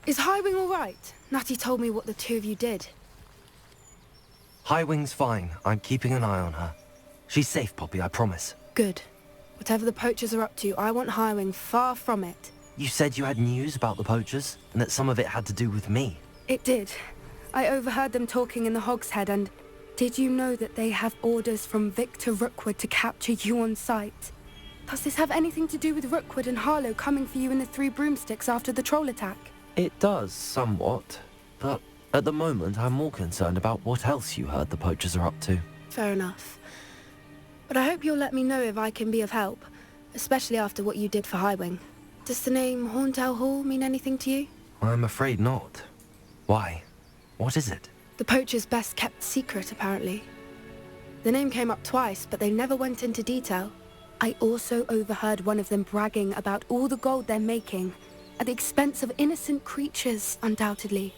Is Highwing all right? Natty told me what the two of you did. Highwing's fine. I'm keeping an eye on her. She's safe, Poppy, I promise. Good. Whatever the poachers are up to, I want Highwing far from it. You said you had news about the poachers, and that some of it had to do with me. It did. I overheard them talking in the Hogshead, and did you know that they have orders from Victor Rookwood to capture you on sight? Does this have anything to do with Rookwood and Harlow coming for you in the Three Broomsticks after the troll attack? It does, somewhat. But at the moment, I'm more concerned about what else you heard the poachers are up to. Fair enough. But I hope you'll let me know if I can be of help, especially after what you did for Highwing. Does the name Horndale Hall mean anything to you? I'm afraid not. Why? What is it? The poachers' best kept secret, apparently. The name came up twice, but they never went into detail. I also overheard one of them bragging about all the gold they're making, at the expense of innocent creatures, undoubtedly.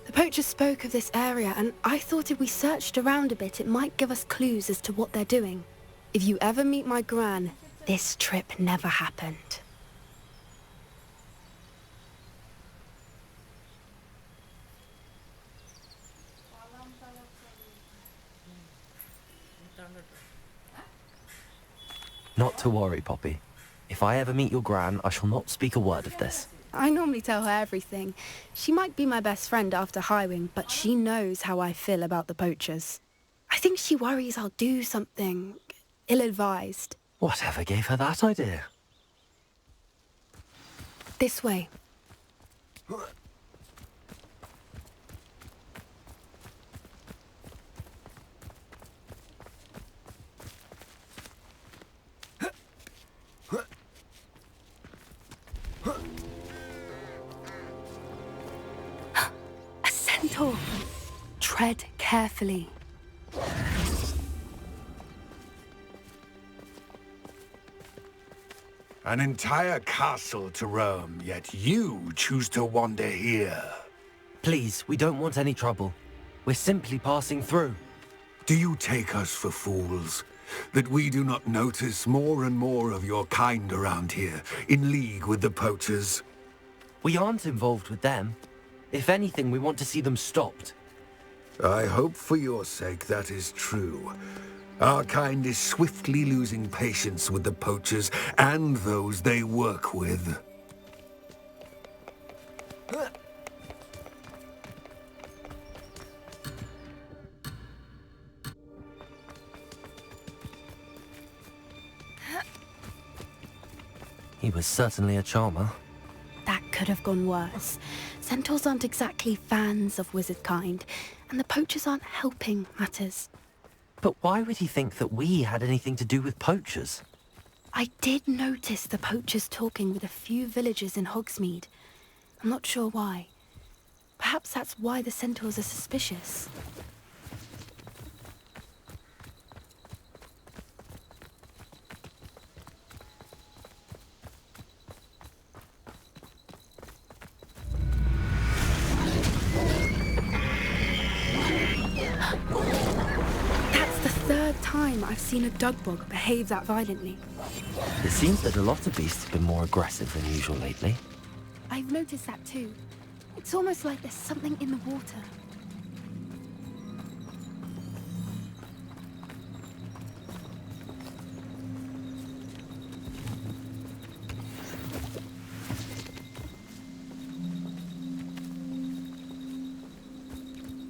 The poachers spoke of this area, and I thought if we searched around a bit, it might give us clues as to what they're doing. If you ever meet my gran, this trip never happened. Not to worry, Poppy. If I ever meet your gran, I shall not speak a word of this. I normally tell her everything. She might be my best friend after Highwing, but she knows how I feel about the poachers. I think she worries I'll do something ill-advised. Whatever gave her that idea? This way. A centaur. Tread carefully. An entire castle to roam, yet you choose to wander here. Please, we don't want any trouble. We're simply passing through. Do you take us for fools? That we do not notice more and more of your kind around here, in league with the poachers? We aren't involved with them. If anything, we want to see them stopped. I hope for your sake that is true. Our kind is swiftly losing patience with the poachers and those they work with. He was certainly a charmer. That could have gone worse. Centaurs aren't exactly fans of wizard kind, and the poachers aren't helping matters. But why would he think that we had anything to do with poachers? I did notice the poachers talking with a few villagers in Hogsmeade. I'm not sure why. Perhaps that's why the centaurs are suspicious. Time I've seen a dugbog behave that violently. It seems that a lot of beasts have been more aggressive than usual lately. I've noticed that too. It's almost like there's something in the water.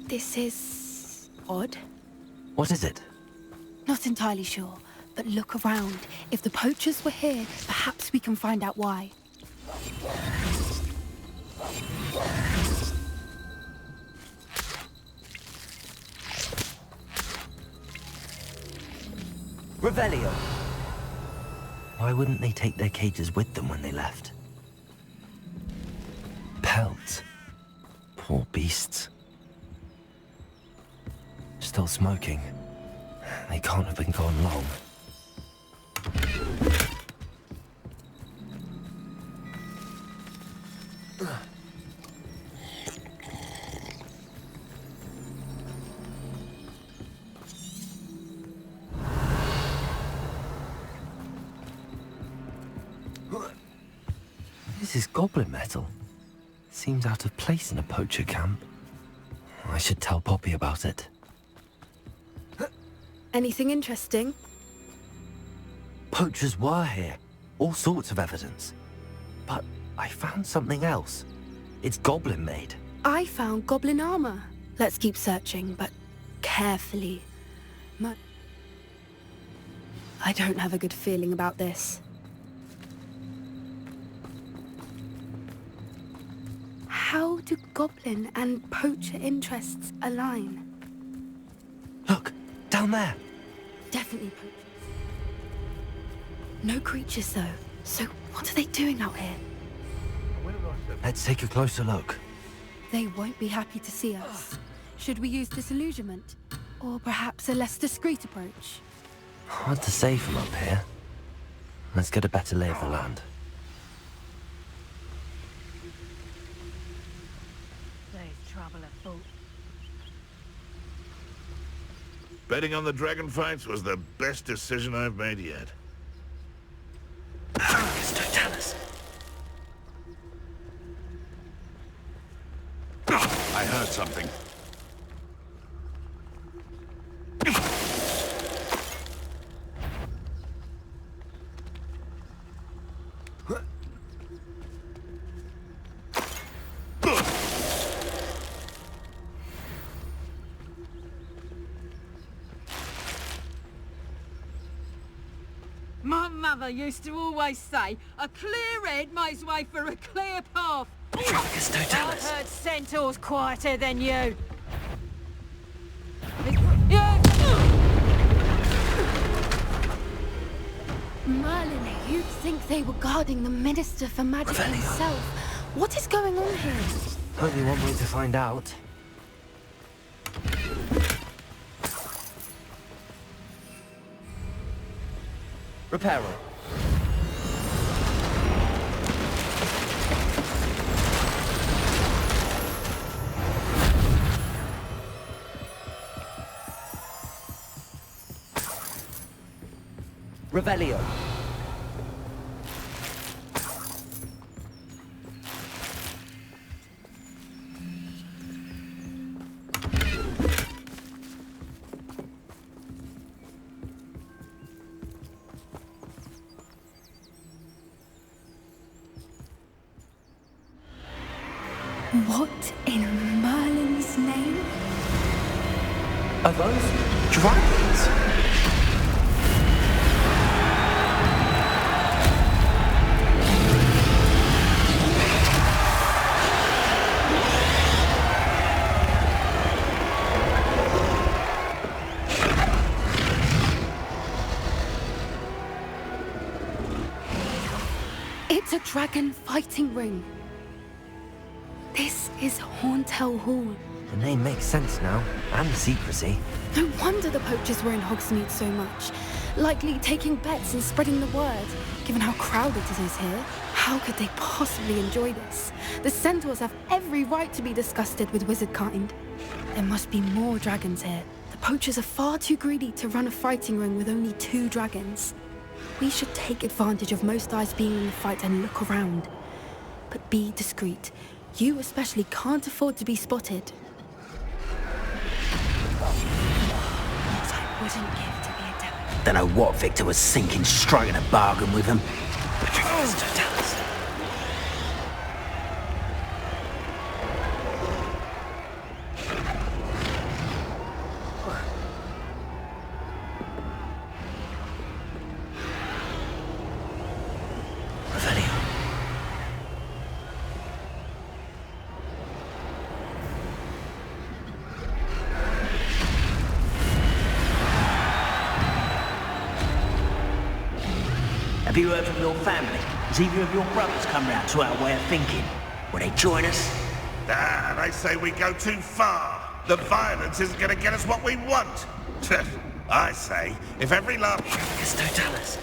This is odd. What is it? Not entirely sure, but look around. If the poachers were here, perhaps we can find out why. Revelio! Why wouldn't they take their cages with them when they left? Pelts. Poor beasts. Still smoking. They can't have been gone long. This is goblin metal. Seems out of place in a poacher camp. I should tell Poppy about it. Anything interesting? Poachers were here. All sorts of evidence. But I found something else. It's goblin-made. I found goblin armor. Let's keep searching, but carefully. I don't have a good feeling about this. How do goblin and poacher interests align? Look, down there. Definitely poachers. No creatures though. So what are they doing out here? Let's take a closer look. They won't be happy to see us. Should we use disillusionment? Or perhaps a less discreet approach? Hard to say from up here. Let's get a better lay of the land. There's trouble afoot. Betting on the dragon fights was the best decision I've made yet. Focus, Totalis. I heard something. My mother used to always say, a clear head makes way for a clear path. Focus, I've Totalis. heard centaurs quieter than you. Merlin, you'd think they were guarding the Minister for Magic Revelio. himself. What is going on here? Only one way to find out. Reparo. Revelio. What in Merlin's name? Are those dragons? It's a dragon fighting ring. This is Horntail Hall. The name makes sense now, and the secrecy. No wonder the poachers were in Hogsmeade so much. Likely taking bets and spreading the word, given how crowded it is here. How could they possibly enjoy this? The centaurs have every right to be disgusted with wizard kind. There must be more dragons here. The poachers are far too greedy to run a fighting ring with only 2 dragons. We should take advantage of most eyes being in the fight and look around. But be discreet. You especially can't afford to be spotted. What I wouldn't give to be a devil. Don't know what Victor was thinking, striking a bargain with him. Focus, Totalis. Revelio. Have you heard from your family? Has either of your brothers come round to our way of thinking? Will they join us? Ah, they say we go too far. The violence isn't going to get us what we want. I say, if every last... Focus, Totalis.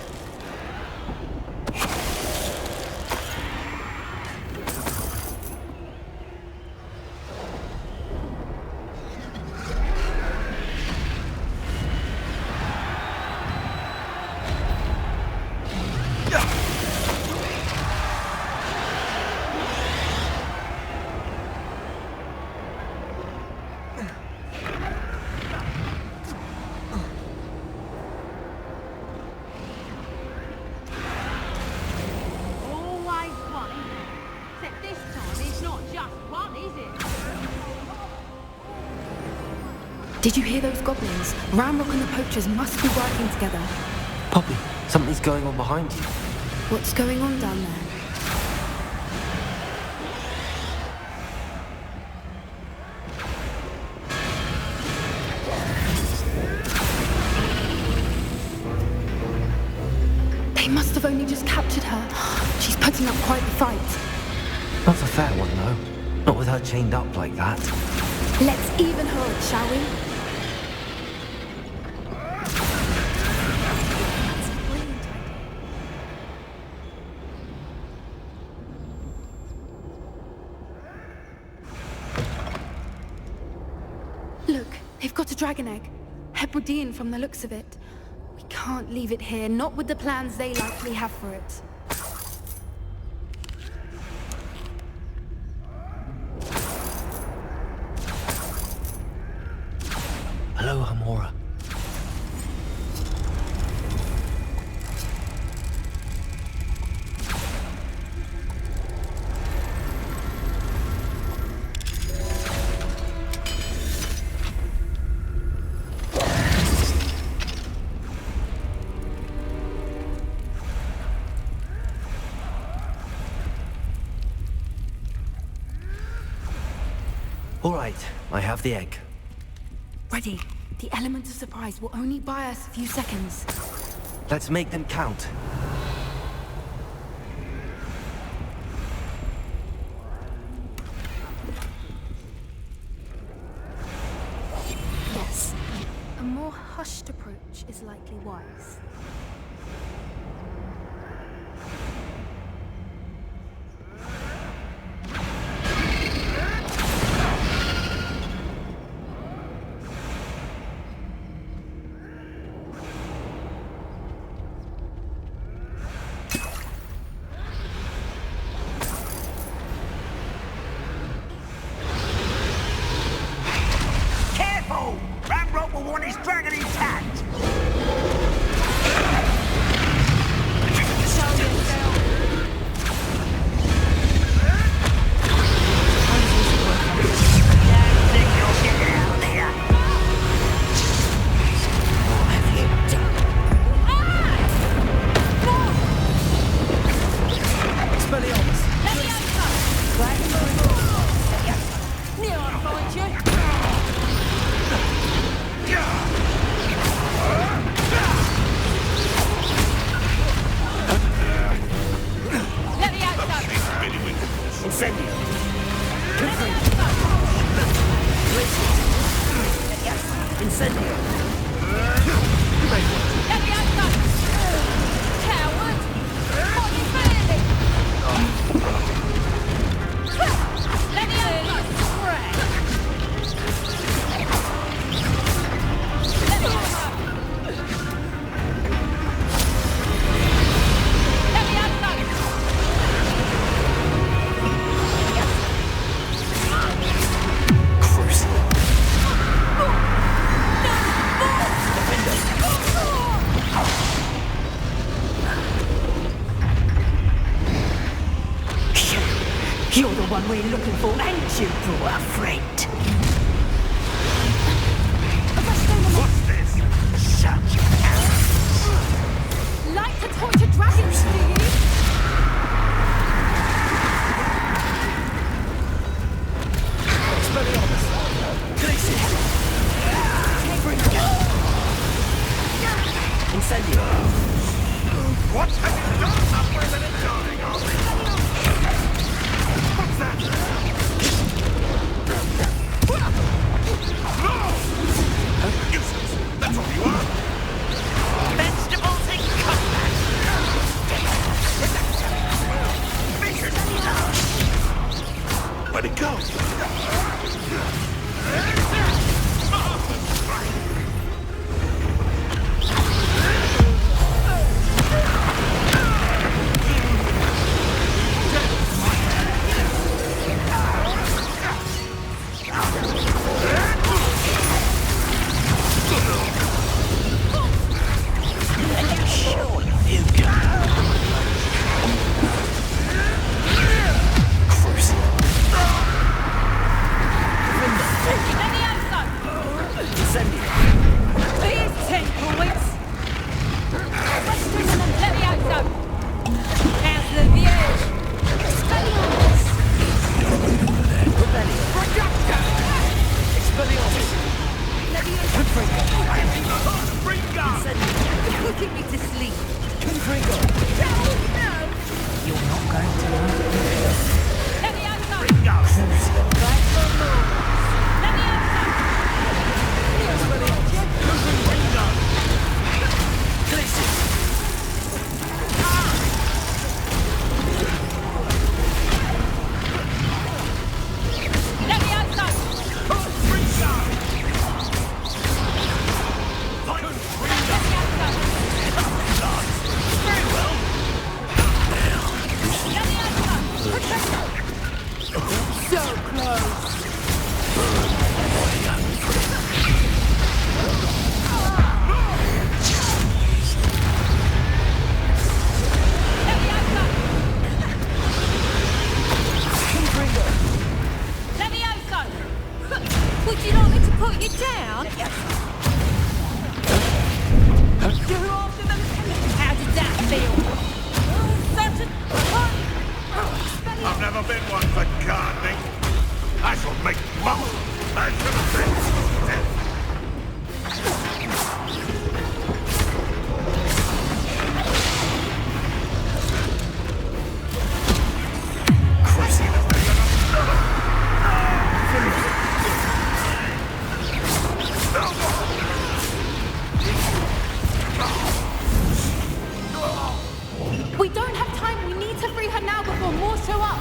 Did you hear those goblins? Ramrock and the poachers must be working together. Poppy, something's going on behind you. What's going on down there? They must have only just captured her. She's putting up quite the fight. Not a fair one, though. Not with her chained up like that. Let's even her up, shall we? Look, they've got a dragon egg. Hebridean from the looks of it. We can't leave it here, not with the plans they likely have for it. Hello, Hamora. All right, I have the egg. Ready. The element of surprise will only buy us a few seconds. Let's make them count. Yes. A more hushed approach is likely wise. Careful! Ramrock will want his dragon intact! Show yourself! Don't think you'll get out of here! What have you done? Near I'll find you. Let me out, son. Incendio! Incendio! Let me out, son. Coward. What are you feeling? Let me out, son. Let me out, son. Let me out, son. You're the one we're looking for, ain't you, poor friend? What's this? Shut Like to torture dragons, do you? Incendio! What have you done? Somewhere that it's dying of? What's that? No! Useless! That's all you are! Vegetables and combat! Where'd it go? Let me Levioso! Would you like me to put you down? You're after them. How did that feel? Such a fun. I've never been one for gardening. I shall make most. I should have been. We don't have time. We need to free her now before more show up.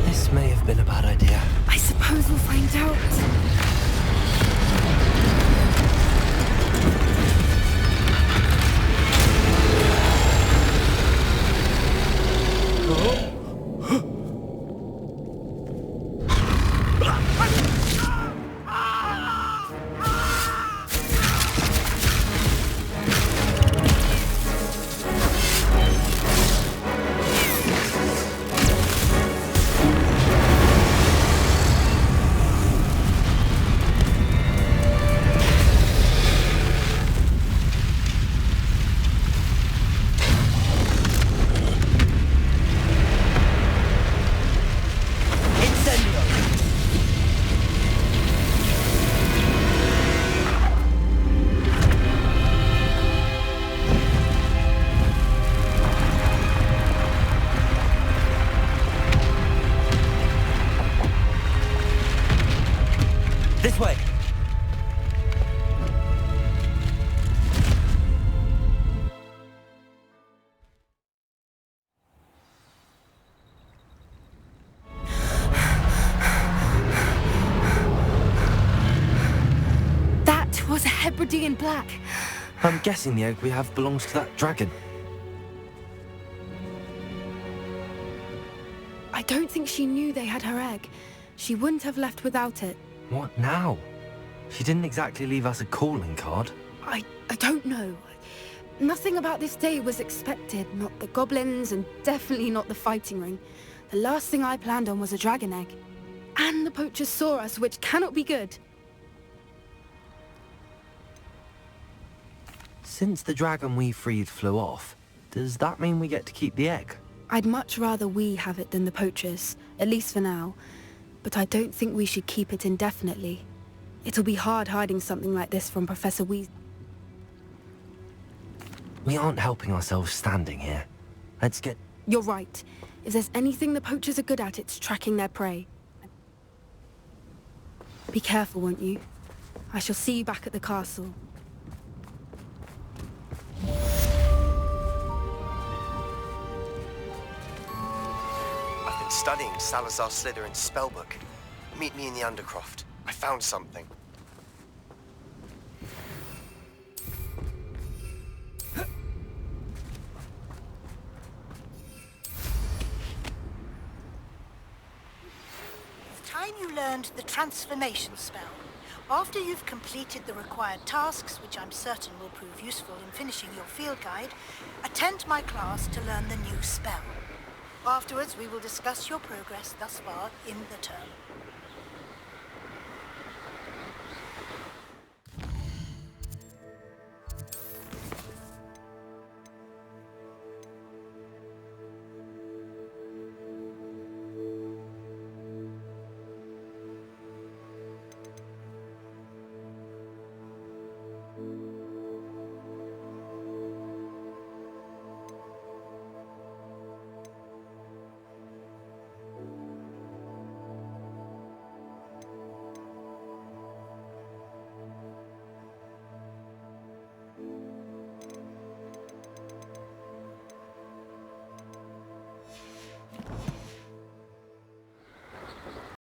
This may have been a bad idea. I suppose we'll find out. This way! That was a Hebridean black. I'm guessing the egg we have belongs to that dragon. I don't think she knew they had her egg. She wouldn't have left without it. What now? She didn't exactly leave us a calling card. I don't know. Nothing about this day was expected. Not the goblins, and definitely not the fighting ring. The last thing I planned on was a dragon egg. And the poachers saw us, which cannot be good. Since the dragon we freed flew off, does that mean we get to keep the egg? I'd much rather we have it than the poachers, at least for now. But I don't think we should keep it indefinitely. It'll be hard hiding something like this from Professor Weasley. We aren't helping ourselves standing here. Let's get... You're right. If there's anything the poachers are good at, it's tracking their prey. Be careful, won't you? I shall see you back at the castle. I've been studying Salazar Slytherin's spellbook. Meet me in the Undercroft. I found something. It's time you learned the transformation spell. After you've completed the required tasks, which I'm certain will prove useful in finishing your field guide, attend my class to learn the new spell. Afterwards, we will discuss your progress thus far in the term.